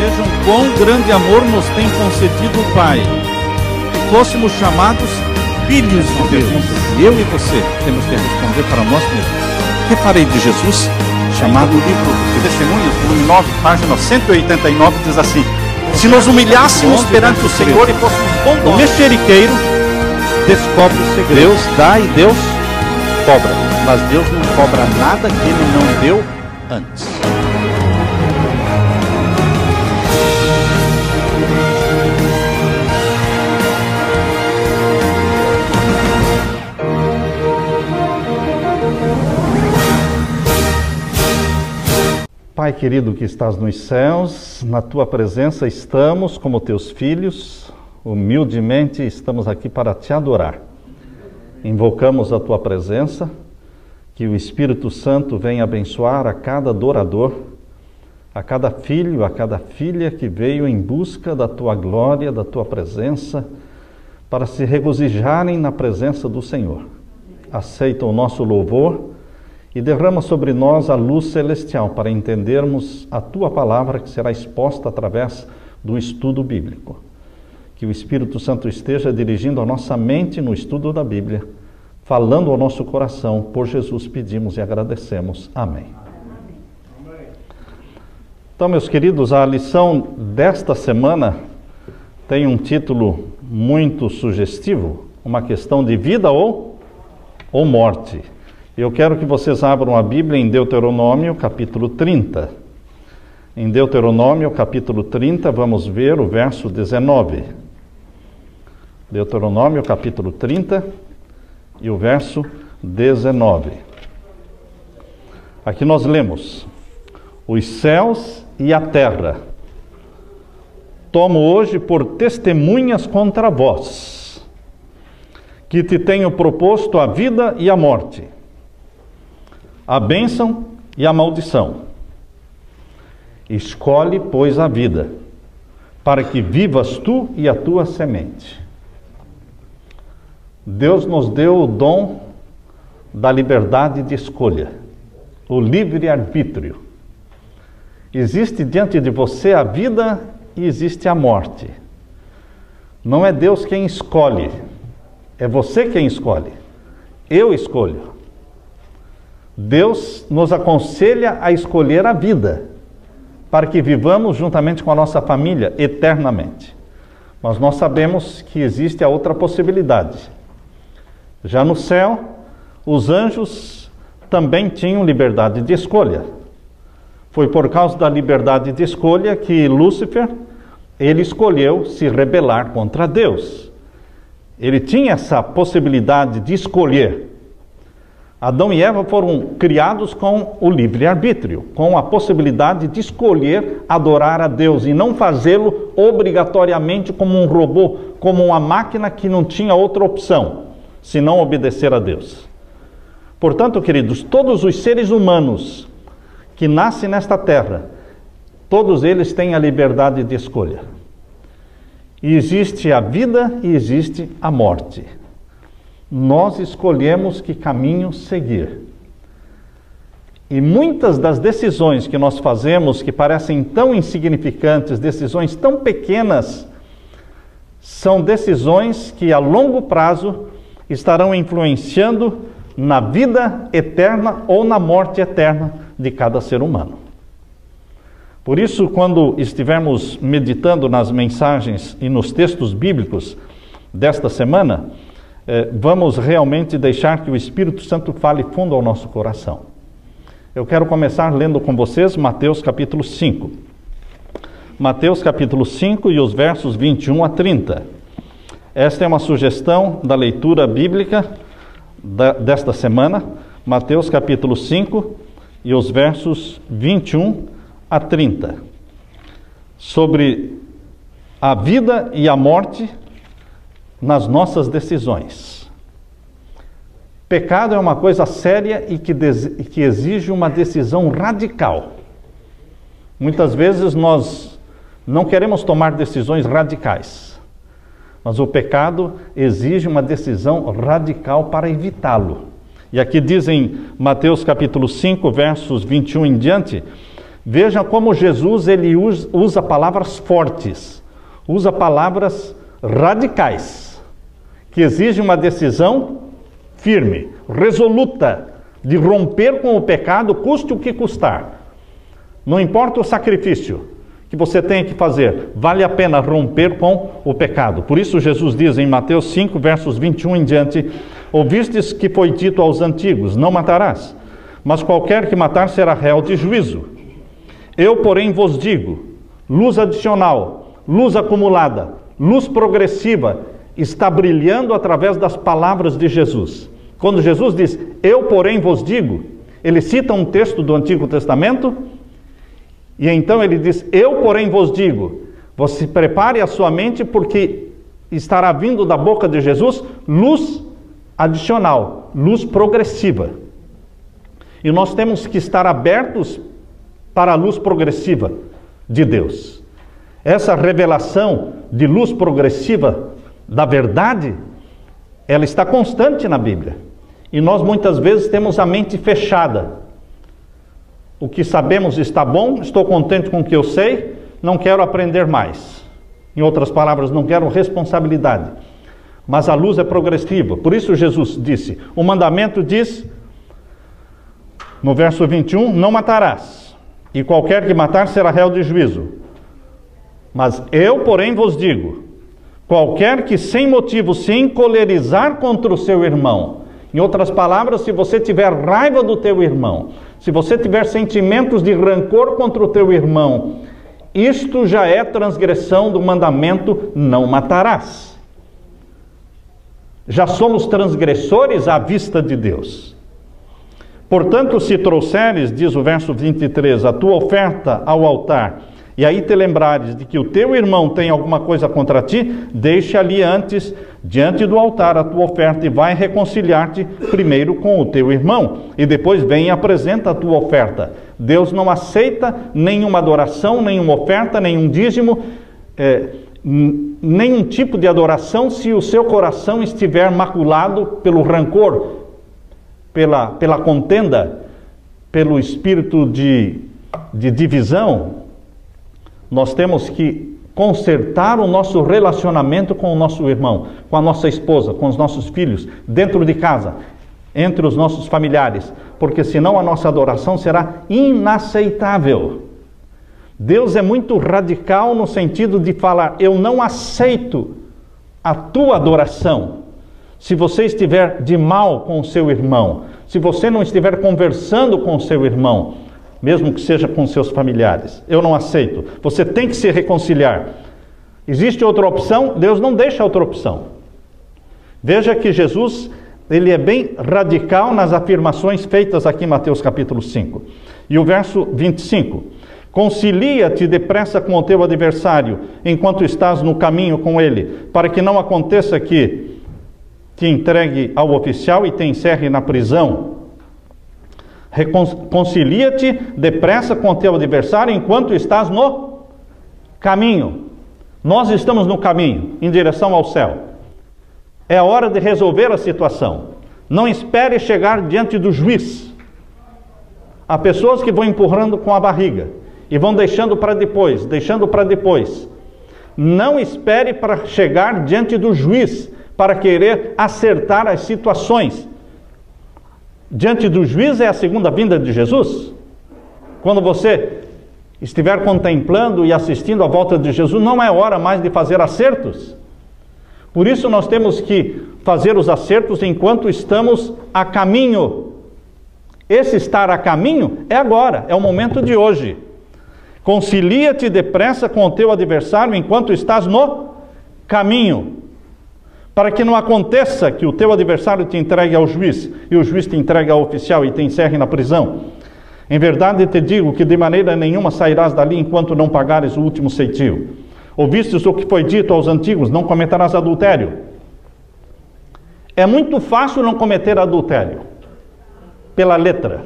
Vejam quão grande amor nos tem concedido o Pai, que fôssemos chamados filhos de Deus. E eu e você temos que responder para nós mesmos: que farei de Jesus? Chamado livro de Testemunhos, volume 9, página 189, diz assim: se nos humilhássemos perante o Senhor e fôssemos bondosos, o mexeriqueiro descobre o segredo. Deus dá e Deus cobra, mas Deus não cobra nada que Ele não deu antes. Pai querido que estás nos céus, na Tua presença estamos como Teus filhos, humildemente estamos aqui para Te adorar. Invocamos a Tua presença, que o Espírito Santo venha abençoar a cada adorador, a cada filho, a cada filha que veio em busca da Tua glória, da Tua presença, para se regozijarem na presença do Senhor. Aceita o nosso louvor e derrama sobre nós a luz celestial para entendermos a Tua palavra que será exposta através do estudo bíblico. Que o Espírito Santo esteja dirigindo a nossa mente no estudo da Bíblia, falando ao nosso coração. Por Jesus pedimos e agradecemos. Amém. Então, meus queridos, a lição desta semana tem um título muito sugestivo: uma questão de vida ou morte. Eu quero que vocês abram a Bíblia em Deuteronômio, capítulo 30. Em Deuteronômio, capítulo 30, vamos ver o verso 19. Deuteronômio, capítulo 30 e o verso 19. Aqui nós lemos: os céus e a terra tomo hoje por testemunhas contra vós, que te tenho proposto a vida e a morte, a bênção e a maldição. Escolhe, pois, a vida, para que vivas tu e a tua semente. Deus nos deu o dom da liberdade de escolha, o livre-arbítrio. Existe diante de você a vida e existe a morte. Não é Deus quem escolhe, é você quem escolhe. Eu escolho. Deus nos aconselha a escolher a vida, para que vivamos juntamente com a nossa família eternamente. Mas nós sabemos que existe a outra possibilidade. Já no céu, os anjos também tinham liberdade de escolha. Foi por causa da liberdade de escolha que Lúcifer, ele escolheu se rebelar contra Deus. Ele tinha essa possibilidade de escolher. Adão e Eva foram criados com o livre-arbítrio, com a possibilidade de escolher adorar a Deus e não fazê-lo obrigatoriamente como um robô, como uma máquina que não tinha outra opção, senão obedecer a Deus. Portanto, queridos, todos os seres humanos que nascem nesta terra, todos eles têm a liberdade de escolha. E existe a vida e existe a morte. Nós escolhemos que caminho seguir. E muitas das decisões que nós fazemos, que parecem tão insignificantes, decisões tão pequenas, são decisões que a longo prazo estarão influenciando na vida eterna ou na morte eterna de cada ser humano. Por isso, quando estivermos meditando nas mensagens e nos textos bíblicos desta semana, vamos realmente deixar que o Espírito Santo fale fundo ao nosso coração. Eu quero começar lendo com vocês Mateus capítulo 5. Mateus capítulo 5 e os versos 21 a 30. Esta é uma sugestão da leitura bíblica desta semana. Mateus capítulo 5 e os versos 21 a 30. Sobre a vida e a morte nas nossas decisões. Pecado é uma coisa séria e que exige uma decisão radical. Muitas vezes nós não queremos tomar decisões radicais, mas o pecado exige uma decisão radical para evitá-lo. E aqui diz em Mateus capítulo 5, versos 21 em diante: Veja como Jesus ele usa palavras fortes, usa palavras radicais, que exigem uma decisão firme, resoluta, de romper com o pecado, custe o que custar. Não importa o sacrifício que você tenha que fazer, vale a pena romper com o pecado. Por isso Jesus diz em Mateus 5, versos 21 em diante: ouvistes que foi dito aos antigos, não matarás, mas qualquer que matar será réu de juízo. Eu, porém, vos digo, luz adicional, luz acumulada, luz progressiva, está brilhando através das palavras de Jesus. Quando Jesus diz, eu, porém, vos digo, ele cita um texto do Antigo Testamento, e então ele diz, eu, porém, vos digo. Você prepare a sua mente, porque estará vindo da boca de Jesus luz adicional, luz progressiva. E nós temos que estar abertos para a luz progressiva de Deus. Essa revelação de luz progressiva da verdade, ela está constante na Bíblia. E nós muitas vezes temos a mente fechada. O que sabemos está bom, estou contente com o que eu sei, não quero aprender mais. Em outras palavras, não quero responsabilidade. Mas a luz é progressiva. Por isso Jesus disse, o mandamento diz, no verso 21, não matarás, e qualquer que matar será réu de juízo. Mas eu, porém, vos digo, qualquer que sem motivo se encolerizar contra o seu irmão, em outras palavras, se você tiver raiva do teu irmão, se você tiver sentimentos de rancor contra o teu irmão, isto já é transgressão do mandamento, não matarás. Já somos transgressores à vista de Deus. Portanto, se trouxeres, diz o verso 23, a tua oferta ao altar, e aí te lembrares de que o teu irmão tem alguma coisa contra ti, deixa ali antes, diante do altar, a tua oferta e vai reconciliar-te primeiro com o teu irmão. E depois vem e apresenta a tua oferta. Deus não aceita nenhuma adoração, nenhuma oferta, nenhum dízimo, nenhum tipo de adoração se o seu coração estiver maculado pelo rancor, pela contenda, pelo espírito de divisão. Nós temos que consertar o nosso relacionamento com o nosso irmão, com a nossa esposa, com os nossos filhos, dentro de casa, entre os nossos familiares, porque senão a nossa adoração será inaceitável. Deus é muito radical no sentido de falar, eu não aceito a tua adoração. Se você estiver de mal com o seu irmão, se você não estiver conversando com o seu irmão, mesmo que seja com seus familiares, eu não aceito. Você tem que se reconciliar. Existe outra opção? Deus não deixa outra opção. Veja que Jesus, ele é bem radical nas afirmações feitas aqui em Mateus capítulo 5. E o verso 25. Concilia-te depressa com o teu adversário, enquanto estás no caminho com ele, para que não aconteça que te entregue ao oficial e te encerre na prisão. Reconcilia-te depressa com o teu adversário enquanto estás no caminho. Nós estamos no caminho, em direção ao céu. É a hora de resolver a situação. Não espere chegar diante do juiz. Há pessoas que vão empurrando com a barriga e vão deixando para depois, deixando para depois. Não espere para chegar diante do juiz para querer acertar as situações. Diante do juiz é a segunda vinda de Jesus. Quando você estiver contemplando e assistindo à volta de Jesus, não é hora mais de fazer acertos. Por isso nós temos que fazer os acertos enquanto estamos a caminho. Esse estar a caminho é agora, é o momento de hoje. Concilia-te depressa com o teu adversário enquanto estás no caminho, para que não aconteça que o teu adversário te entregue ao juiz, e o juiz te entregue ao oficial e te encerre na prisão. Em verdade te digo que de maneira nenhuma sairás dali enquanto não pagares o último ceitil. Ouvistes o que foi dito aos antigos, não cometerás adultério. É muito fácil não cometer adultério, pela letra.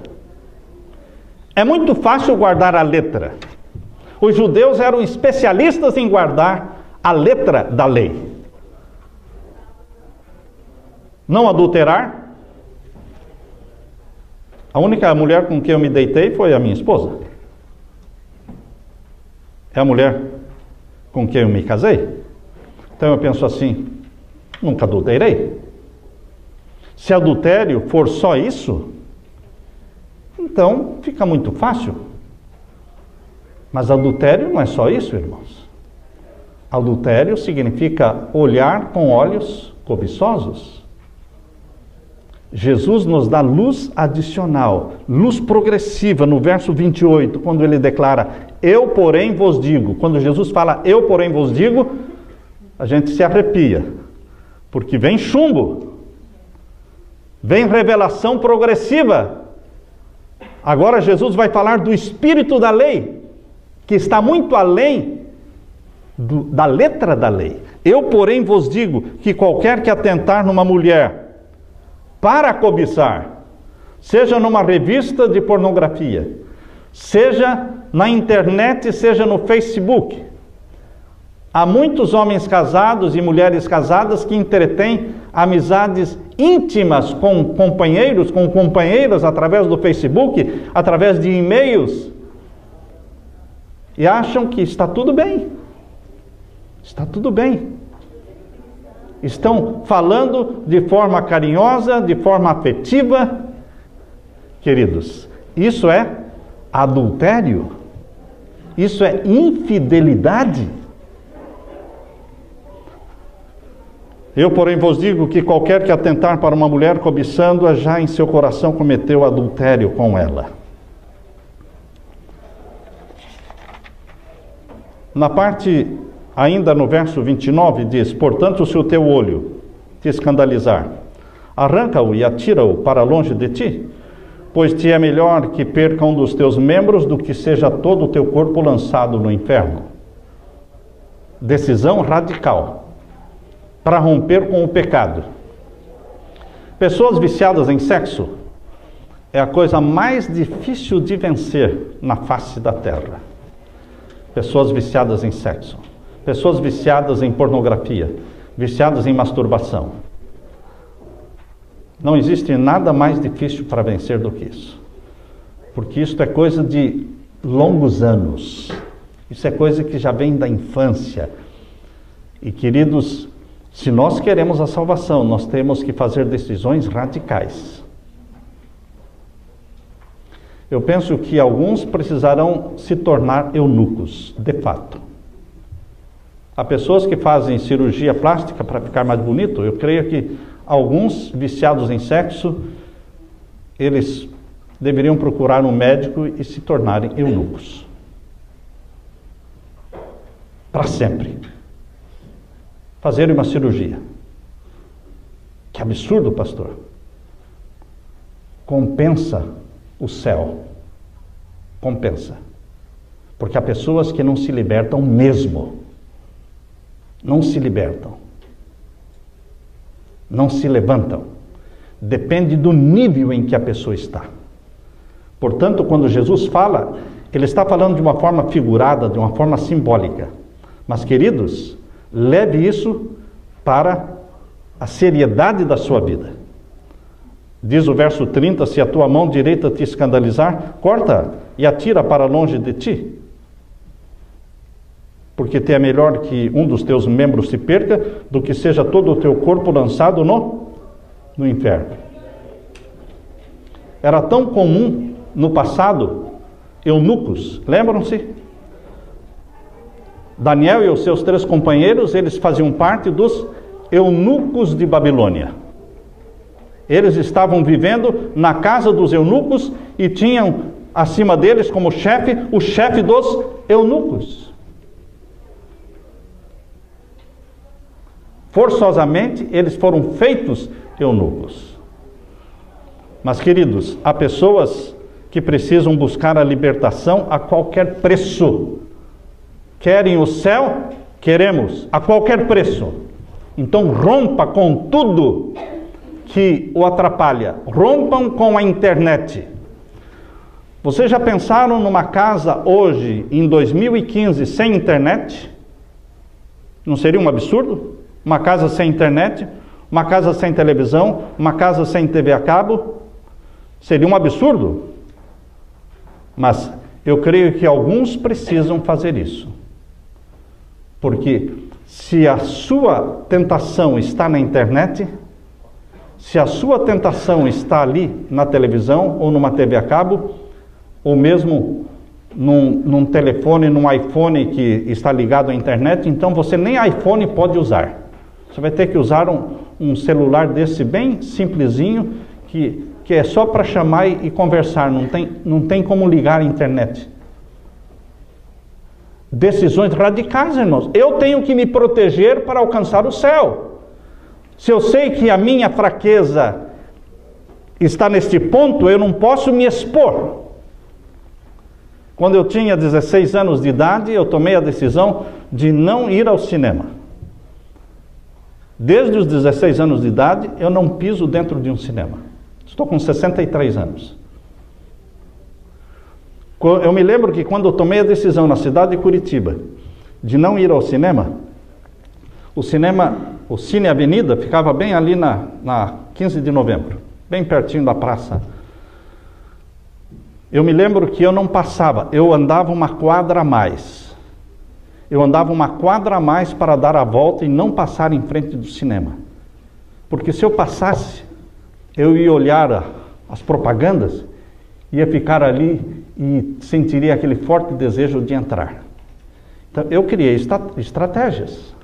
É muito fácil guardar a letra. Os judeus eram especialistas em guardar a letra da lei. Não adulterar. A única mulher com quem eu me deitei foi a minha esposa. É a mulher com quem eu me casei. Então eu penso assim, nunca adulterei. Se adultério for só isso, então fica muito fácil. Mas adultério não é só isso, irmãos. Adultério significa olhar com olhos cobiçosos. Jesus nos dá luz adicional, luz progressiva, no verso 28, quando ele declara, eu porém vos digo. Quando Jesus fala, eu porém vos digo, a gente se arrepia, porque vem chumbo, vem revelação progressiva. Agora Jesus vai falar do espírito da lei, que está muito além da letra da lei. Eu porém vos digo que qualquer que atentar numa mulher para cobiçar, seja numa revista de pornografia, seja na internet, seja no Facebook. Há muitos homens casados e mulheres casadas que entretêm amizades íntimas com companheiros, com companheiras através do Facebook, através de e-mails, e acham que está tudo bem. Está tudo bem. Estão falando de forma carinhosa, de forma afetiva. Queridos, isso é adultério? Isso é infidelidade? Eu, porém, vos digo que qualquer que atentar para uma mulher cobiçando-a, já em seu coração cometeu adultério com ela. Na parte, ainda no verso 29, diz, portanto, se o teu olho te escandalizar, arranca-o e atira-o para longe de ti, pois te é melhor que perca um dos teus membros do que seja todo o teu corpo lançado no inferno. Decisão radical para romper com o pecado. Pessoas viciadas em sexo é a coisa mais difícil de vencer na face da terra. Pessoas viciadas em sexo, pessoas viciadas em pornografia, viciadas em masturbação. Não existe nada mais difícil para vencer do que isso. Porque isso é coisa de longos anos. Isso é coisa que já vem da infância. E, queridos, se nós queremos a salvação, nós temos que fazer decisões radicais. Eu penso que alguns precisarão se tornar eunucos, de fato. Há pessoas que fazem cirurgia plástica para ficar mais bonito. Eu creio que alguns viciados em sexo, eles deveriam procurar um médico e se tornarem eunucos. Para sempre. Fazer uma cirurgia. Que absurdo, pastor. Compensa o céu. Compensa. Porque há pessoas que não se libertam mesmo. Não se libertam. Não se levantam. Depende do nível em que a pessoa está. Portanto, quando Jesus fala, ele está falando de uma forma figurada, de uma forma simbólica. Mas, queridos, leve isso para a seriedade da sua vida. Diz o verso 30, se a tua mão direita te escandalizar, corta e atira para longe de ti. Porque te é melhor que um dos teus membros se perca, do que seja todo o teu corpo lançado no inferno. Era tão comum no passado, eunucos, lembram-se? Daniel e os seus 3 companheiros, eles faziam parte dos eunucos de Babilônia. Eles estavam vivendo na casa dos eunucos e tinham acima deles como chefe, o chefe dos eunucos. Forçosamente, eles foram feitos eunucos. Mas, queridos, há pessoas que precisam buscar a libertação a qualquer preço. Querem o céu? Queremos, a qualquer preço. Então rompa com tudo que o atrapalha. Rompam com a internet. Vocês já pensaram numa casa hoje, em 2015, sem internet? Não seria um absurdo? Uma casa sem internet, uma casa sem televisão, uma casa sem TV a cabo? Seria um absurdo? Mas eu creio que alguns precisam fazer isso. Porque se a sua tentação está na internet, se a sua tentação está ali na televisão ou numa TV a cabo, ou mesmo num telefone, num iPhone que está ligado à internet, então você nem iPhone pode usar. Você vai ter que usar um celular desse bem simplesinho, que é só para chamar e conversar, não tem como ligar a internet. Decisões radicais, irmãos. Eu tenho que me proteger para alcançar o céu. Se eu sei que a minha fraqueza está neste ponto, eu não posso me expor. Quando eu tinha 16 anos de idade, eu tomei a decisão de não ir ao cinema. Desde os 16 anos de idade, eu não piso dentro de um cinema. Estou com 63 anos. Eu me lembro que quando eu tomei a decisão na cidade de Curitiba de não ir ao cinema, o Cine Avenida ficava bem ali na 15 de novembro, bem pertinho da praça. Eu me lembro que eu não passava, eu andava uma quadra a mais. Eu andava uma quadra a mais para dar a volta e não passar em frente do cinema. Porque se eu passasse, eu ia olhar as propagandas, ia ficar ali e sentiria aquele forte desejo de entrar. Então, eu criei estratégias.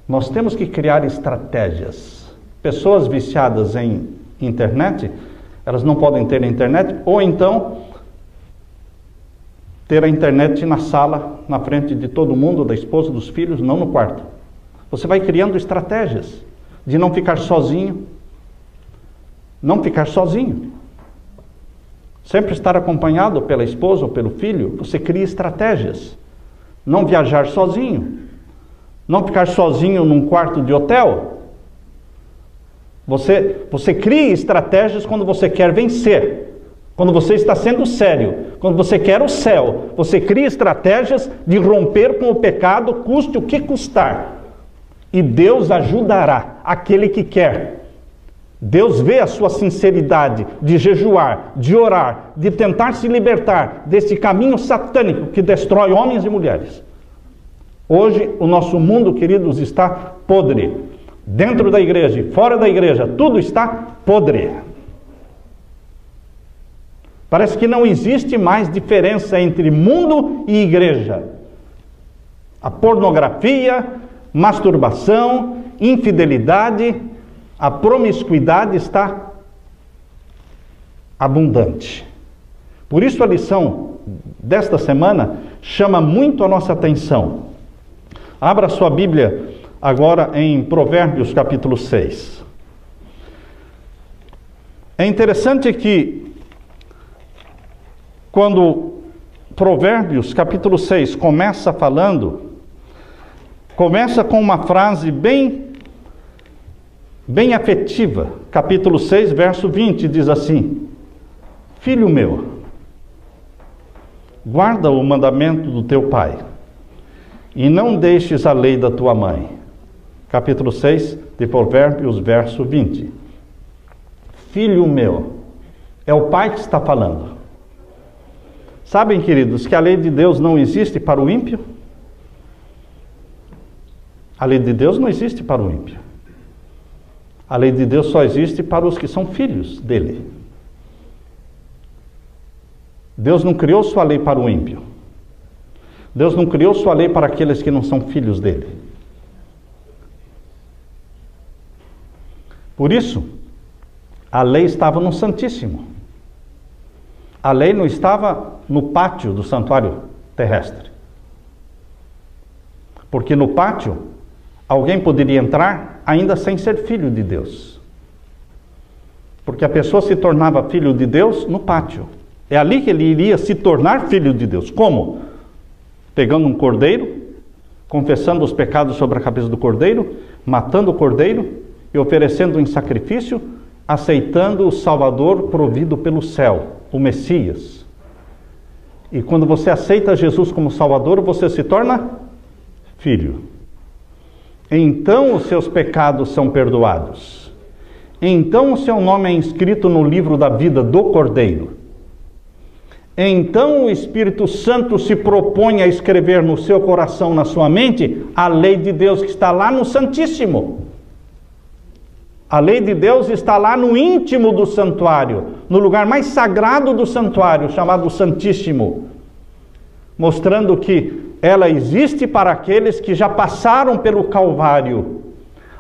Nós temos que criar estratégias. Pessoas viciadas em internet, elas não podem ter a internet, ou então ter a internet na sala, na frente de todo mundo, da esposa, dos filhos, não no quarto. Você vai criando estratégias de não ficar sozinho. Não ficar sozinho. Sempre estar acompanhado pela esposa ou pelo filho. Você cria estratégias. Não viajar sozinho. Não ficar sozinho num quarto de hotel. Você cria estratégias quando você quer vencer. Quando você está sendo sério. Quando você quer o céu. Você cria estratégias de romper com o pecado, custe o que custar. E Deus ajudará aquele que quer. Deus vê a sua sinceridade de jejuar, de orar, de tentar se libertar desse caminho satânico que destrói homens e mulheres. Hoje, o nosso mundo, queridos, está podre. Dentro da igreja e fora da igreja, tudo está podre. Parece que não existe mais diferença entre mundo e igreja. A pornografia, masturbação, infidelidade, a promiscuidade está abundante. Por isso a lição desta semana chama muito a nossa atenção. Abra sua Bíblia agora em Provérbios capítulo 6. É interessante que quando Provérbios capítulo 6 começa com uma frase bem afetiva. Capítulo 6, verso 20, diz assim: Filho meu, guarda o mandamento do teu pai, e não deixes a lei da tua mãe. Capítulo 6 de Provérbios, verso 20. Filho meu, é o pai que está falando. Sabem, queridos, que a lei de Deus não existe para o ímpio? A lei de Deus não existe para o ímpio. A lei de Deus só existe para os que são filhos dele. Deus não criou sua lei para o ímpio. Deus não criou sua lei para aqueles que não são filhos dele. Por isso, a lei estava no Santíssimo. A lei não estava no pátio do santuário terrestre. Porque no pátio, alguém poderia entrar ainda sem ser filho de Deus. Porque a pessoa se tornava filho de Deus no pátio. É ali que ele iria se tornar filho de Deus. Como? Pegando um cordeiro, confessando os pecados sobre a cabeça do cordeiro, matando o cordeiro e oferecendo em sacrifício, aceitando o Salvador provido pelo céu, o Messias. E quando você aceita Jesus como Salvador, você se torna filho. Então os seus pecados são perdoados. Então o seu nome é inscrito no livro da vida do Cordeiro. Então o Espírito Santo se propõe a escrever no seu coração, na sua mente, a lei de Deus que está lá no Santíssimo. A lei de Deus está lá no íntimo do santuário, no lugar mais sagrado do santuário, chamado Santíssimo, mostrando que ela existe para aqueles que já passaram pelo Calvário,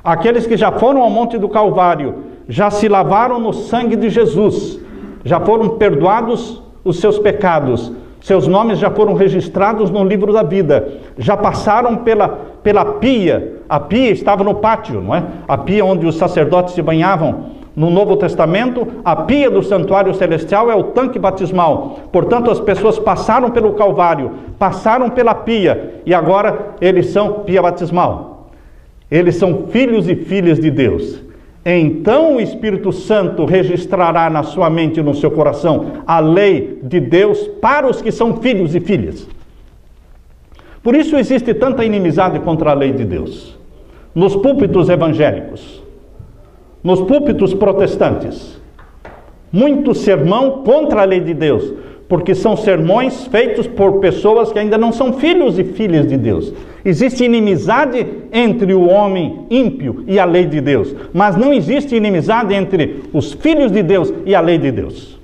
aqueles que já foram ao Monte do Calvário, já se lavaram no sangue de Jesus, já foram perdoados os seus pecados, seus nomes já foram registrados no livro da vida, já passaram pela pia. A pia estava no pátio, não é? A pia onde os sacerdotes se banhavam. No Novo Testamento, a pia do santuário celestial é o tanque batismal. Portanto, as pessoas passaram pelo Calvário, passaram pela pia, e agora eles são pia batismal. Eles são filhos e filhas de Deus. Então o Espírito Santo registrará na sua mente e no seu coração a lei de Deus para os que são filhos e filhas. Por isso existe tanta inimizade contra a lei de Deus. Nos púlpitos evangélicos, nos púlpitos protestantes, muito sermão contra a lei de Deus, porque são sermões feitos por pessoas que ainda não são filhos e filhas de Deus. Existe inimizade entre o homem ímpio e a lei de Deus, mas não existe inimizade entre os filhos de Deus e a lei de Deus.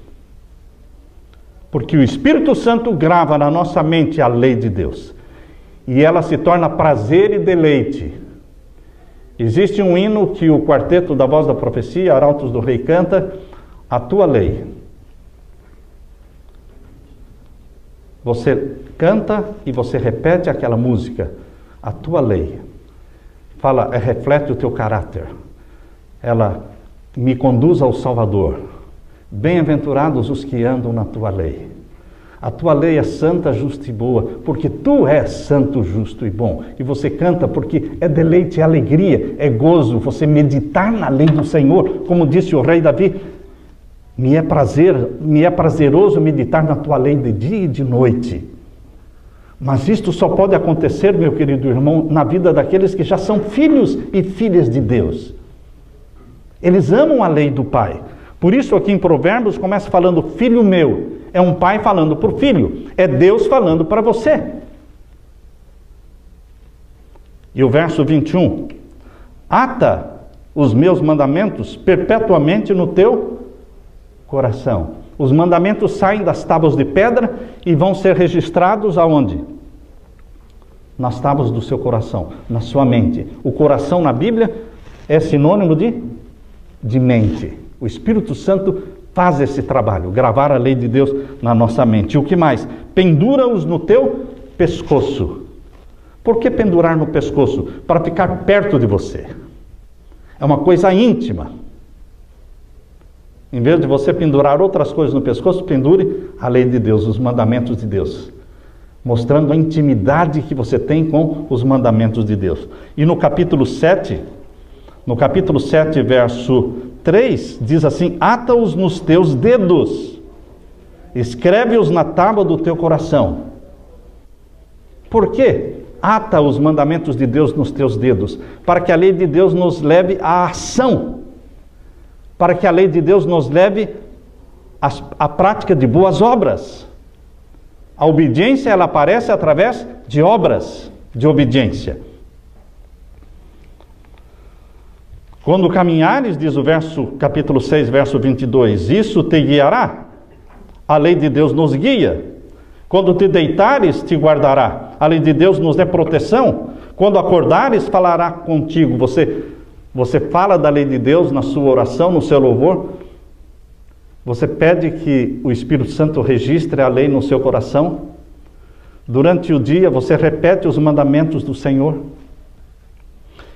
Porque o Espírito Santo grava na nossa mente a lei de Deus, e ela se torna prazer e deleite. Existe um hino que o quarteto da Voz da Profecia, Arautos do Rei, canta: a tua lei. Você canta e você repete aquela música, a tua lei. Fala, reflete o teu caráter. Ela me conduz ao Salvador. Bem-aventurados os que andam na tua lei. A tua lei é santa, justa e boa, porque tu és santo, justo e bom. E você canta porque é deleite, é alegria, é gozo você meditar na lei do Senhor, como disse o rei Davi: me é prazeroso meditar na tua lei de dia e de noite. Mas isto só pode acontecer, meu querido irmão, na vida daqueles que já são filhos e filhas de Deus. Eles amam a lei do Pai. Por isso aqui em Provérbios começa falando, filho meu. É um pai falando para o filho. É Deus falando para você. E o verso 21. Ata os meus mandamentos perpetuamente no teu coração. Os mandamentos saem das tábuas de pedra e vão ser registrados aonde? Nas tábuas do seu coração, na sua mente. O coração na Bíblia é sinônimo de mente. O Espírito Santo faz esse trabalho, gravar a lei de Deus na nossa mente. E o que mais? Pendura-os no teu pescoço. Por que pendurar no pescoço? Para ficar perto de você. É uma coisa íntima. Em vez de você pendurar outras coisas no pescoço, pendure a lei de Deus, os mandamentos de Deus, mostrando a intimidade que você tem com os mandamentos de Deus. E no capítulo 7, verso 3, diz assim: ata-os nos teus dedos, escreve-os na tábua do teu coração. Por quê? Ata os mandamentos de Deus nos teus dedos, para que a lei de Deus nos leve à ação, para que a lei de Deus nos leve à prática de boas obras. A obediência, ela aparece através de obras de obediência. Quando caminhares, diz o capítulo 6, verso 22, isso te guiará. A lei de Deus nos guia. Quando te deitares, te guardará. A lei de Deus nos dá proteção. Quando acordares, falará contigo. Você fala da lei de Deus na sua oração, no seu louvor. Você pede que o Espírito Santo registre a lei no seu coração. Durante o dia, você repete os mandamentos do Senhor.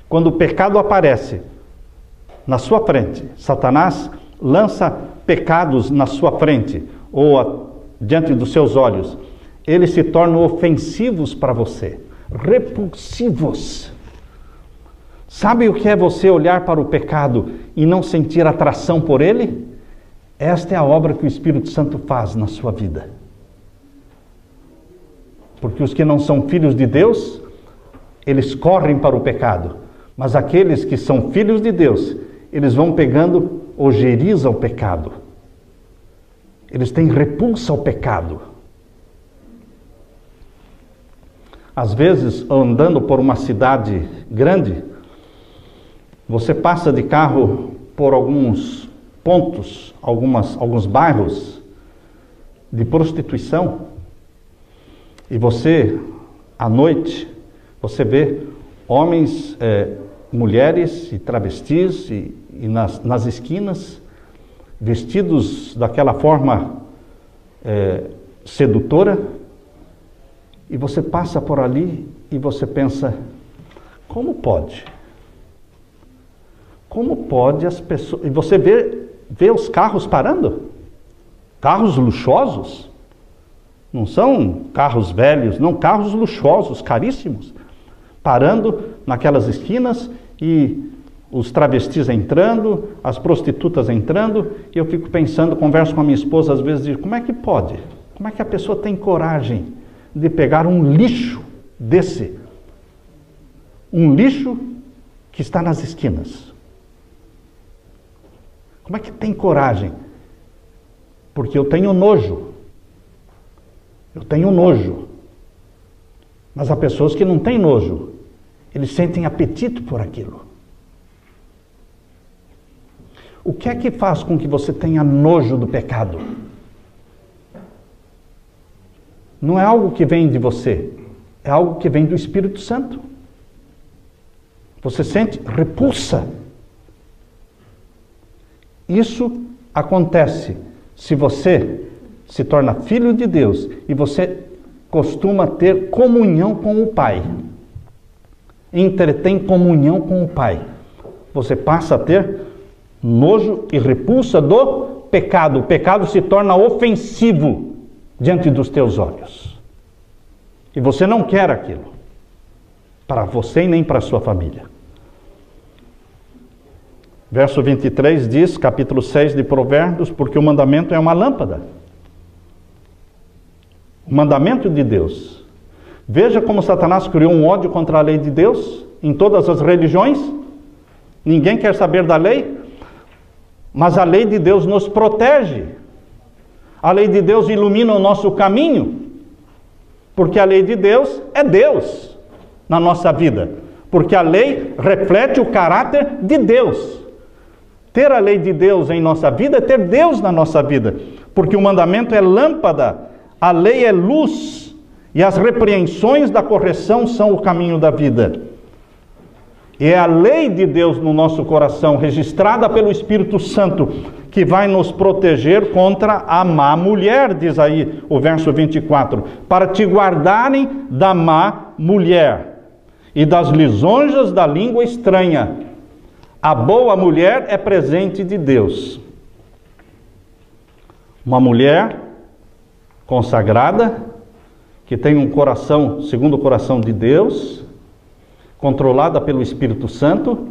Quando o pecado aparece na sua frente, Satanás lança pecados na sua frente ou diante dos seus olhos, eles se tornam ofensivos para você, repulsivos. Sabe o que é você olhar para o pecado e não sentir atração por ele? Esta é a obra que o Espírito Santo faz na sua vida. Porque os que não são filhos de Deus, eles correm para o pecado. Mas aqueles que são filhos de Deus, eles vão pegando ojeriza ao pecado. Eles têm repulsa ao pecado. Às vezes, andando por uma cidade grande, você passa de carro por alguns pontos, alguns bairros de prostituição, e você, à noite, você vê homens, mulheres e travestis e nas esquinas, vestidos daquela forma sedutora, e você passa por ali e você pensa, como pode? Como pode as pessoas... E você vê os carros parando, carros luxuosos, não são carros velhos, não, carros luxuosos, caríssimos, parando naquelas esquinas e os travestis entrando, as prostitutas entrando, e eu fico pensando, converso com a minha esposa às vezes, digo, como é que pode? Como é que a pessoa tem coragem de pegar um lixo desse? Um lixo que está nas esquinas. Como é que tem coragem? Porque eu tenho nojo. Eu tenho nojo. Mas há pessoas que não têm nojo. Eles sentem apetite por aquilo. O que é que faz com que você tenha nojo do pecado? Não é algo que vem de você, é algo que vem do Espírito Santo. Você sente repulsa. Isso acontece se você se torna filho de Deus e você costuma ter comunhão com o Pai. Entretém comunhão com o Pai. Você passa a ter nojo e repulsa do pecado. O pecado se torna ofensivo diante dos teus olhos. E você não quer aquilo. Para você e nem para a sua família. Verso 23 diz, capítulo 6 de Provérbios, porque o mandamento é uma lâmpada. O mandamento de Deus. Veja como Satanás criou um ódio contra a lei de Deus em todas as religiões. Ninguém quer saber da lei, mas a lei de Deus nos protege. A lei de Deus ilumina o nosso caminho, porque a lei de Deus é Deus na nossa vida, porque a lei reflete o caráter de Deus. Ter a lei de Deus em nossa vida é ter Deus na nossa vida, porque o mandamento é lâmpada, a lei é luz, e as repreensões da correção são o caminho da vida. E é a lei de Deus no nosso coração, registrada pelo Espírito Santo, que vai nos proteger contra a má mulher, diz aí o verso 24, para te guardarem da má mulher e das lisonjas da língua estranha. A boa mulher é presente de Deus. Uma mulher consagrada, que tem um coração segundo o coração de Deus, controlada pelo Espírito Santo,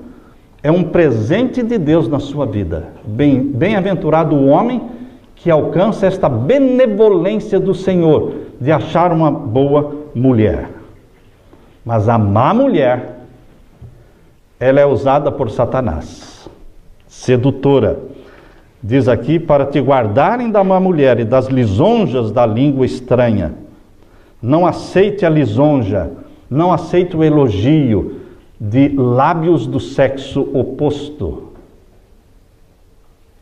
é um presente de Deus na sua vida. Bem-aventurado o homem que alcança esta benevolência do Senhor, de achar uma boa mulher. Mas a má mulher, ela é usada por Satanás, sedutora. Diz aqui, para te guardarem da má mulher e das lisonjas da língua estranha. Não aceite a lisonja, não aceite o elogio de lábios do sexo oposto.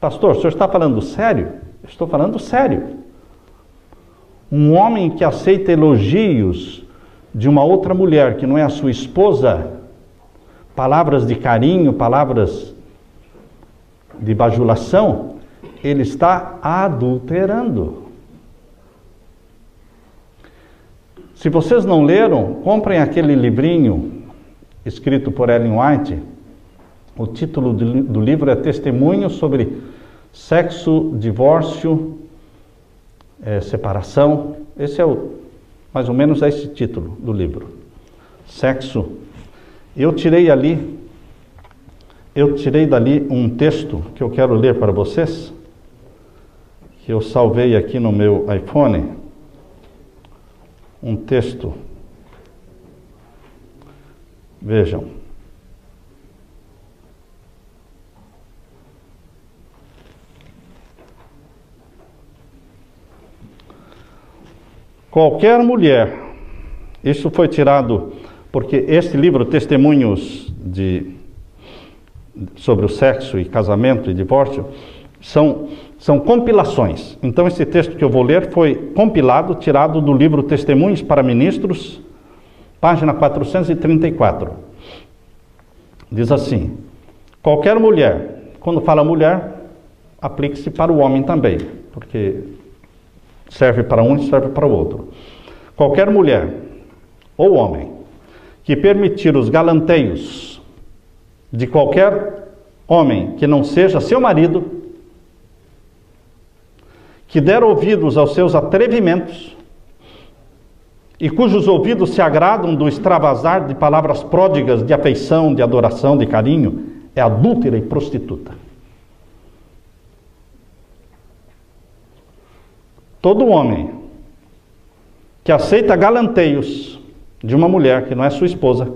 Pastor, o senhor está falando sério? Eu estou falando sério. Um homem que aceita elogios de uma outra mulher que não é a sua esposa, palavras de carinho, palavras de bajulação, ele está adulterando. Se vocês não leram, comprem aquele livrinho escrito por Ellen White. O título do livro é Testemunho sobre Sexo, Divórcio, Separação. Esse é mais ou menos esse título do livro. Sexo. Eu tirei dali um texto que eu quero ler para vocês, que eu salvei aqui no meu iPhone. Um texto. Vejam. Qualquer mulher, isso foi tirado porque este livro, Testemunhos sobre o sexo e casamento e divórcio, são compilações. Então esse texto que eu vou ler foi compilado, tirado do livro Testemunhos para Ministros, página 434. Diz assim: qualquer mulher, quando fala mulher, aplique-se para o homem também, porque serve para um e serve para o outro. Qualquer mulher ou homem que permitir os galanteios de qualquer homem que não seja seu marido, que der ouvidos aos seus atrevimentos e cujos ouvidos se agradam do extravasar de palavras pródigas de afeição, de adoração, de carinho, é adúltera e prostituta. Todo homem que aceita galanteios de uma mulher que não é sua esposa,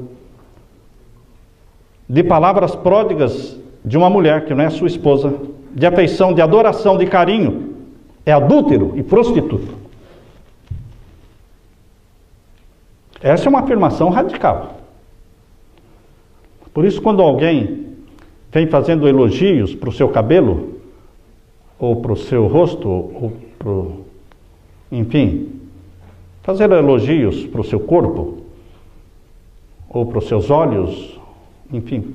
de palavras pródigas de uma mulher que não é sua esposa, de afeição, de adoração, de carinho, é adúltero e prostituto. Essa é uma afirmação radical. Por isso, quando alguém vem fazendo elogios para o seu cabelo, ou para o seu rosto, ou para enfim, fazer elogios para o seu corpo, ou para os seus olhos, enfim,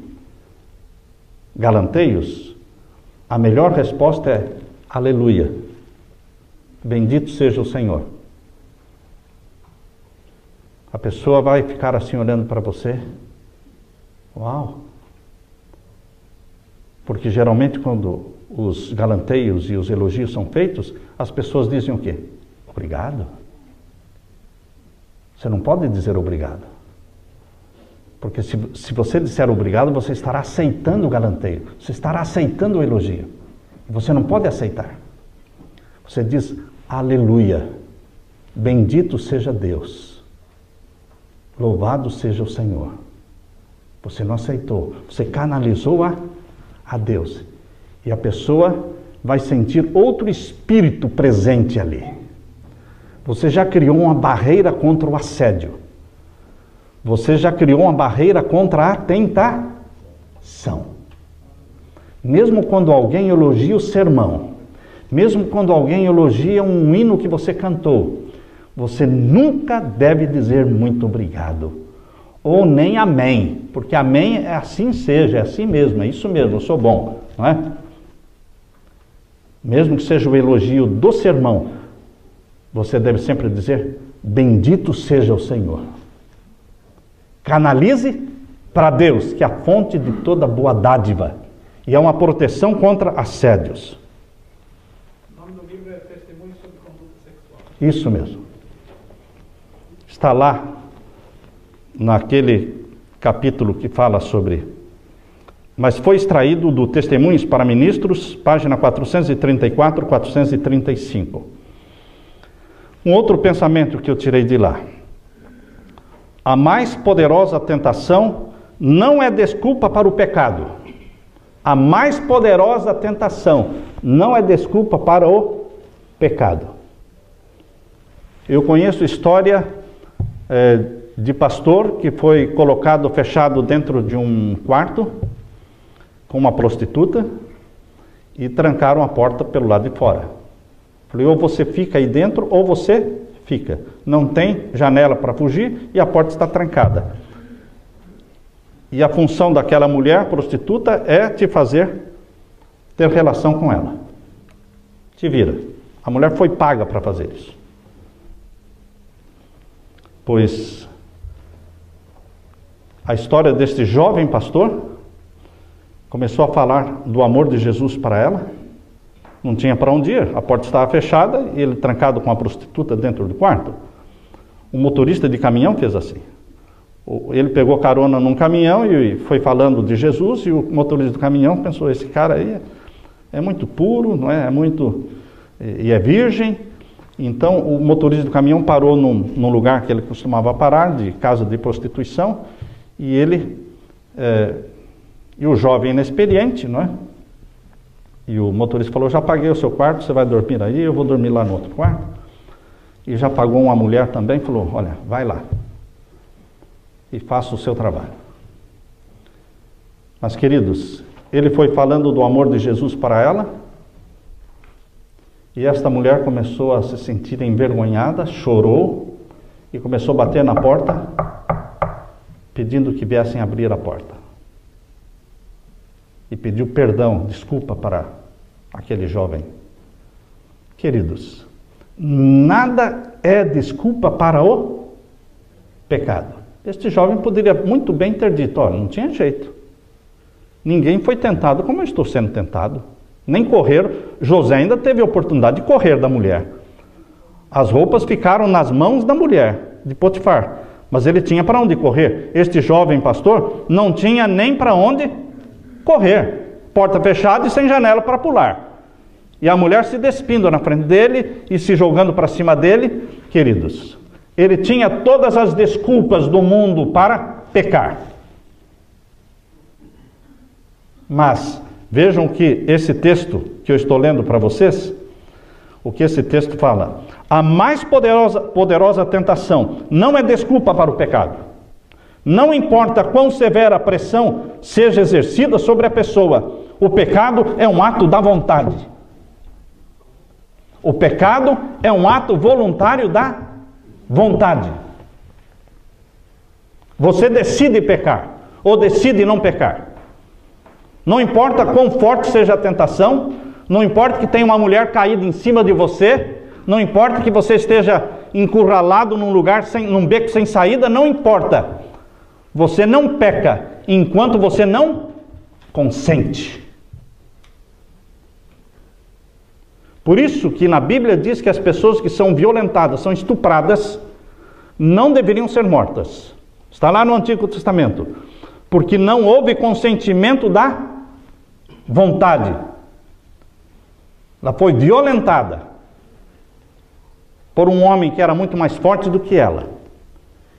galanteios, a melhor resposta é aleluia, bendito seja o Senhor. A pessoa vai ficar assim olhando para você, uau, porque geralmente quando os galanteios e os elogios são feitos, as pessoas dizem o quê? Obrigado. Você não pode dizer obrigado. Porque se você disser obrigado, você estará aceitando o galanteio. Você estará aceitando o elogio. Você não pode aceitar. Você diz aleluia. Bendito seja Deus. Louvado seja o Senhor. Você não aceitou. Você canalizou a Deus. E a pessoa vai sentir outro espírito presente ali. Você já criou uma barreira contra o assédio. Você já criou uma barreira contra a tentação. Mesmo quando alguém elogia o sermão, mesmo quando alguém elogia um hino que você cantou, você nunca deve dizer muito obrigado. Ou nem amém, porque amém é assim seja, é assim mesmo, é isso mesmo, eu sou bom, não é? Mesmo que seja o elogio do sermão, você deve sempre dizer, bendito seja o Senhor. Canalize para Deus, que é a fonte de toda boa dádiva. E é uma proteção contra assédios. O nome do livro é Testemunhos sobre Conduta Sexual. Isso mesmo. Está lá, naquele capítulo que fala sobre... Mas foi extraído do Testemunhos para Ministros, página 434, 435. Um outro pensamento que eu tirei de lá. A mais poderosa tentação não é desculpa para o pecado. A mais poderosa tentação não é desculpa para o pecado. Eu conheço história de pastor que foi colocado, fechado dentro de um quarto com uma prostituta e trancaram a porta pelo lado de fora. Falei, ou você fica aí dentro ou você fica. Não tem janela para fugir e a porta está trancada. E a função daquela mulher prostituta é te fazer ter relação com ela. Te vira. A mulher foi paga para fazer isso. Pois a história deste jovem pastor começou a falar do amor de Jesus para ela. Não tinha para onde ir, a porta estava fechada e ele trancado com a prostituta dentro do quarto. O motorista de caminhão fez assim. Ele pegou carona num caminhão e foi falando de Jesus e o motorista do caminhão pensou, esse cara aí é muito puro, não é? E é virgem. Então o motorista do caminhão parou num lugar que ele costumava parar, de casa de prostituição, e e o jovem inexperiente, não é? E o motorista falou, já paguei o seu quarto, você vai dormir aí, eu vou dormir lá no outro quarto. e já pagou uma mulher também, falou, olha, vai lá e faça o seu trabalho. Mas, queridos, ele foi falando do amor de Jesus para ela, e esta mulher começou a se sentir envergonhada, chorou, e começou a bater na porta, pedindo que viessem abrir a porta. E pediu perdão, desculpa para aquele jovem. Queridos, nada é desculpa para o pecado. Este jovem poderia muito bem ter dito, olha, não tinha jeito. Ninguém foi tentado como eu estou sendo tentado. Nem correr. José ainda teve a oportunidade de correr da mulher. As roupas ficaram nas mãos da mulher, de Potifar. Mas ele tinha para onde correr. Este jovem pastor não tinha nem para onde correr. Porta fechada e sem janela para pular. E a mulher se despindo na frente dele e se jogando para cima dele. Queridos, ele tinha todas as desculpas do mundo para pecar. Mas vejam que esse texto que eu estou lendo para vocês, o que esse texto fala, a mais poderosa tentação não é desculpa para o pecado. Não importa quão severa a pressão seja exercida sobre a pessoa, o pecado é um ato da vontade. O pecado é um ato voluntário da vontade. Você decide pecar ou decide não pecar. Não importa quão forte seja a tentação, não importa que tenha uma mulher caída em cima de você, não importa que você esteja encurralado num lugar, num beco sem saída, não importa. Você não peca enquanto você não consente. Por isso que na Bíblia diz que as pessoas que são violentadas, são estupradas, não deveriam ser mortas. Está lá no Antigo Testamento. Porque não houve consentimento da vontade. Ela foi violentada por um homem que era muito mais forte do que ela.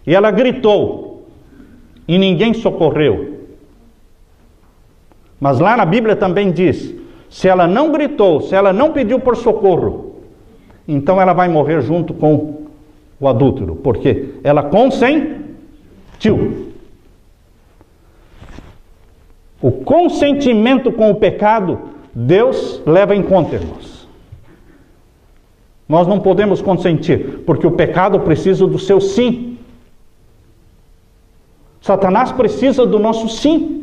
E ela gritou e ninguém socorreu. Mas lá na Bíblia também diz, se ela não gritou, se ela não pediu por socorro, então ela vai morrer junto com o adúltero, porque ela consentiu. O consentimento com o pecado, Deus leva em conta, irmãos. Nós não podemos consentir, porque o pecado precisa do seu sim. Satanás precisa do nosso sim.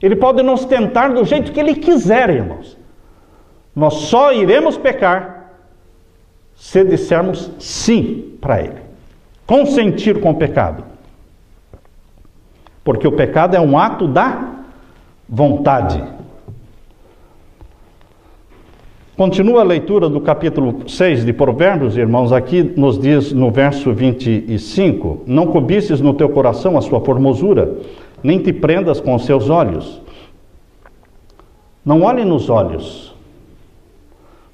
Ele pode nos tentar do jeito que ele quiser, irmãos. Nós só iremos pecar se dissermos sim para ele. Consentir com o pecado. Porque o pecado é um ato da vontade. Continua a leitura do capítulo 6 de Provérbios, irmãos, aqui nos diz no verso 25, não cobices no teu coração a sua formosura, nem te prendas com os seus olhos. Não olhe nos olhos,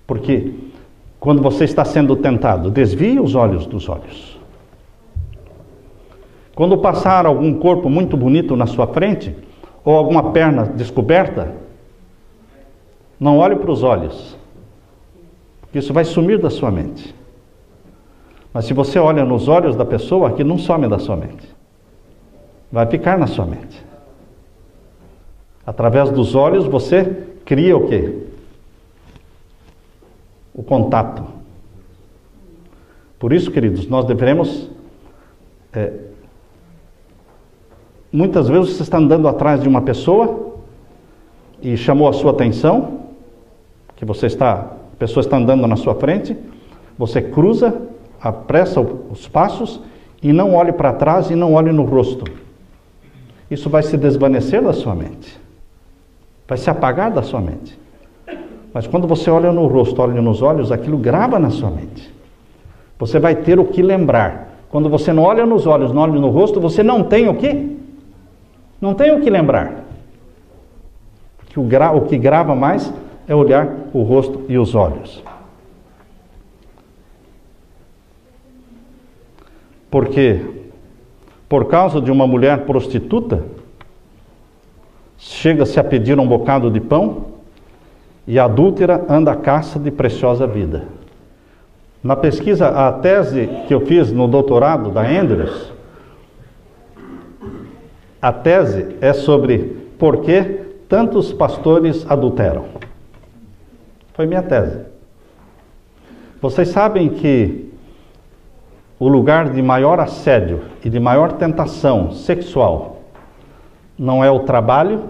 porque quando você está sendo tentado, desvie os olhos dos olhos. Quando passar algum corpo muito bonito na sua frente, ou alguma perna descoberta, não olhe para os olhos, porque isso vai sumir da sua mente. Mas se você olha nos olhos da pessoa, aquilo não some da sua mente, vai ficar na sua mente. Através dos olhos você cria o quê? O contato. Por isso, queridos, nós devemos... muitas vezes você está andando atrás de uma pessoa e chamou a sua atenção, que a pessoa está andando na sua frente, você cruza, apressa os passos e não olhe para trás e não olhe no rosto. Isso vai se desvanecer da sua mente, vai se apagar da sua mente. Mas quando você olha no rosto, olha nos olhos, aquilo grava na sua mente. Você vai ter o que lembrar. Quando você não olha nos olhos, não olha no rosto, você não tem o que? Não tem o que lembrar. O que grava mais é olhar o rosto e os olhos. Porque, por causa de uma mulher prostituta, chega-se a pedir um bocado de pão, e a adúltera anda à caça de preciosa vida. Na pesquisa, a tese que eu fiz no doutorado da Andrews, a tese é sobre por que tantos pastores adulteram. Foi minha tese. Vocês sabem que o lugar de maior assédio e de maior tentação sexual não é o trabalho,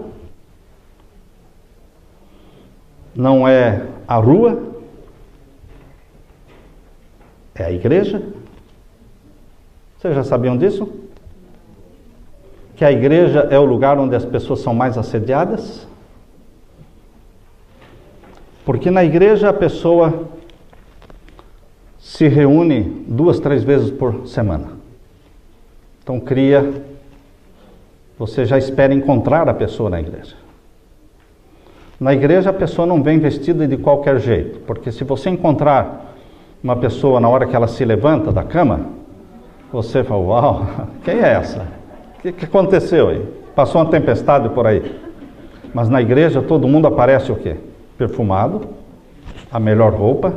não é a rua, é a igreja. Vocês já sabiam disso? Que a igreja é o lugar onde as pessoas são mais assediadas? Porque na igreja a pessoa se reúne 2, 3 vezes por semana. Então você já espera encontrar a pessoa na igreja. Na igreja a pessoa não vem vestida de qualquer jeito, porque se você encontrar uma pessoa na hora que ela se levanta da cama, você fala, uau, quem é essa? O que aconteceu aí? Passou uma tempestade por aí. Mas na igreja todo mundo aparece o quê? Perfumado, a melhor roupa,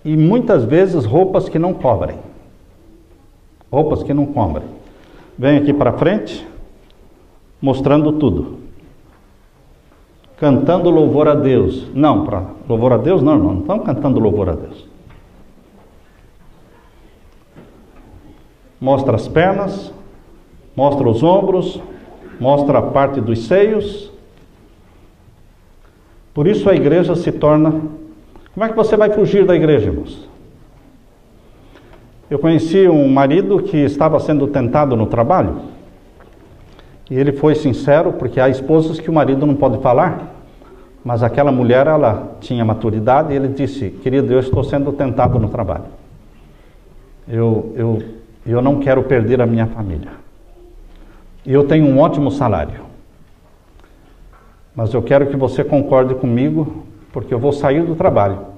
e muitas vezes roupas que não cobrem. Roupas que não cobrem. Vem aqui para frente, mostrando tudo. Cantando louvor a Deus. Não, para louvor a Deus não, irmão. Não estão cantando louvor a Deus. Mostra as pernas, mostra os ombros, mostra a parte dos seios. Por isso a igreja se torna... Como é que você vai fugir da igreja, irmãos? Eu conheci um marido que estava sendo tentado no trabalho, e ele foi sincero, porque há esposas que o marido não pode falar, mas aquela mulher, ela tinha maturidade, e ele disse, querido, eu estou sendo tentado no trabalho. Eu não quero perder a minha família. E eu tenho um ótimo salário. Mas eu quero que você concorde comigo, porque eu vou sair do trabalho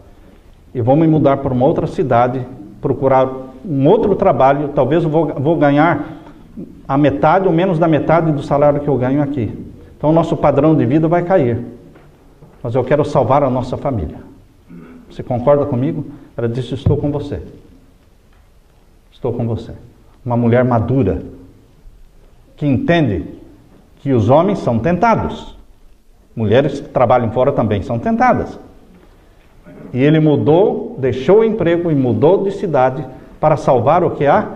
e vou me mudar para uma outra cidade, procurar um outro trabalho, talvez eu vou ganhar a metade ou menos da metade do salário que eu ganho aqui. Então o nosso padrão de vida vai cair. Mas eu quero salvar a nossa família. Você concorda comigo? Ela disse, estou com você. Estou com você. Uma mulher madura, que entende que os homens são tentados. Mulheres que trabalham fora também são tentadas. E ele mudou, deixou o emprego e mudou de cidade para salvar o que? A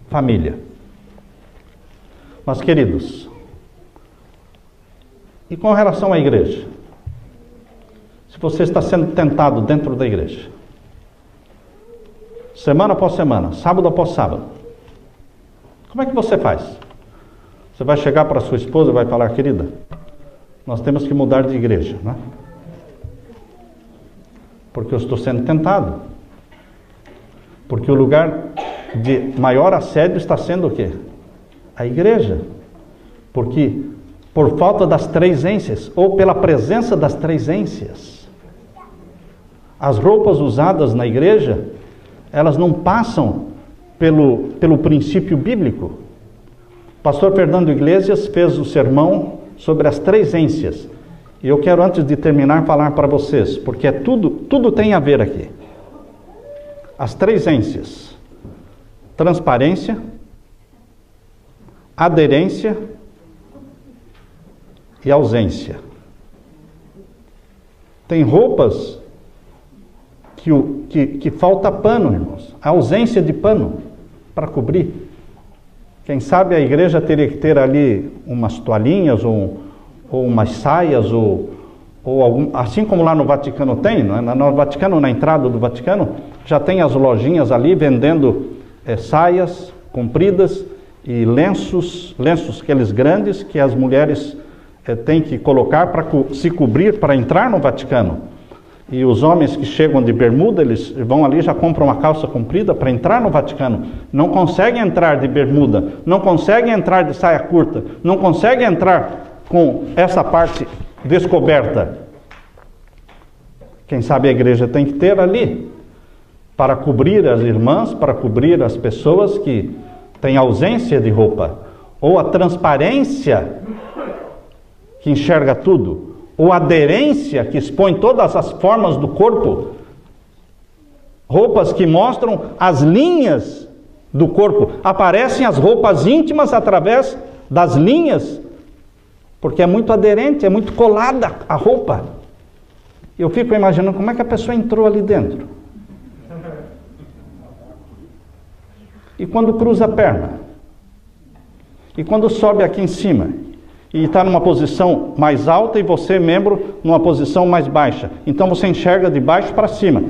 família. Mas, queridos, e com relação à igreja? Se você está sendo tentado dentro da igreja, semana após semana, sábado após sábado, como é que você faz? Você vai chegar para sua esposa e vai falar, querida, nós temos que mudar de igreja, né? Porque eu estou sendo tentado. Porque o lugar de maior assédio está sendo o quê? A igreja. Porque por falta das 3 ênsias, ou pela presença das 3 ênsias, as roupas usadas na igreja, elas não passam pelo princípio bíblico. O pastor Fernando Iglesias fez o sermão sobre as 3 ênsias. E eu quero, antes de terminar, falar para vocês, porque tudo tem a ver aqui. As 3 ênsias: transparência, aderência e ausência. Tem roupas que falta pano, irmãos. A ausência de pano para cobrir. Quem sabe a igreja teria que ter ali umas toalhinhas ou umas saias ou algum, assim como lá no Vaticano tem, não é? No Vaticano, na entrada do Vaticano, já tem as lojinhas ali vendendo saias compridas e lenços aqueles grandes que as mulheres têm que colocar para se cobrir para entrar no Vaticano. E os homens que chegam de bermuda, eles vão ali e já compram uma calça comprida para entrar no Vaticano. Não conseguem entrar de bermuda, não conseguem entrar de saia curta, não conseguem entrar com essa parte descoberta. Quem sabe a igreja tem que ter ali, para cobrir as irmãs, para cobrir as pessoas que têm ausência de roupa, ou a transparência que enxerga tudo, ou a aderência que expõe todas as formas do corpo, roupas que mostram as linhas do corpo. Aparecem as roupas íntimas através das linhas, porque é muito aderente, é muito colada a roupa. Eu fico imaginando como é que a pessoa entrou ali dentro. E quando cruza a perna, e quando sobe aqui em cima, e está numa posição mais alta e você, membro, numa posição mais baixa. Então você enxerga de baixo para cima.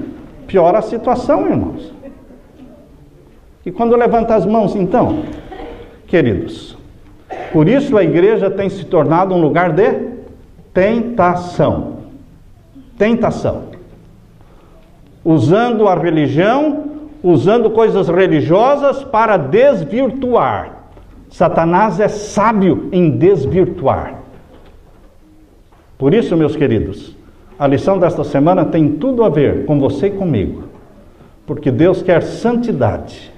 Piora a situação, irmãos. E quando levanta as mãos, então, queridos, por isso a igreja tem se tornado um lugar de tentação. Tentação. Usando a religião, usando coisas religiosas para desvirtuar. Satanás é sábio em desvirtuar. Por isso, meus queridos, a lição desta semana tem tudo a ver com você e comigo. Porque Deus quer santidade.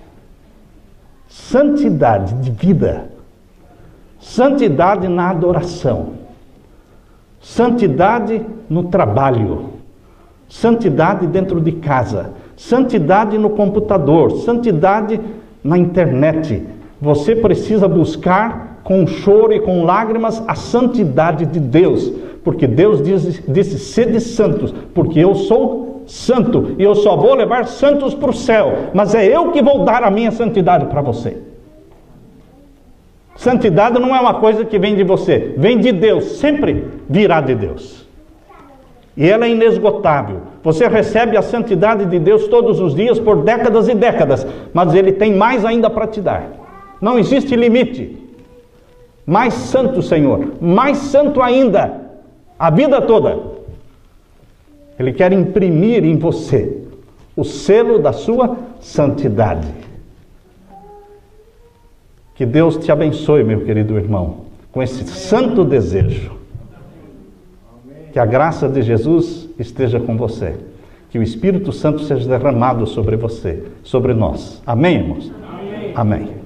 Santidade de vida. Santidade na adoração. Santidade no trabalho. Santidade dentro de casa. Santidade no computador. Santidade na internet. Você precisa buscar com choro e com lágrimas a santidade de Deus. Porque Deus disse, sede santos, porque eu sou santo. E eu só vou levar santos para o céu. Mas é eu que vou dar a minha santidade para você. Santidade não é uma coisa que vem de você. Vem de Deus, sempre virá de Deus. E ela é inesgotável. Você recebe a santidade de Deus todos os dias por décadas e décadas. Mas Ele tem mais ainda para te dar. Não existe limite. Mais santo, Senhor. Mais santo ainda. A vida toda. Ele quer imprimir em você o selo da sua santidade. Que Deus te abençoe, meu querido irmão, com esse santo desejo. Que a graça de Jesus esteja com você. Que o Espírito Santo seja derramado sobre você, sobre nós. Amém, irmãos? Amém. Amém.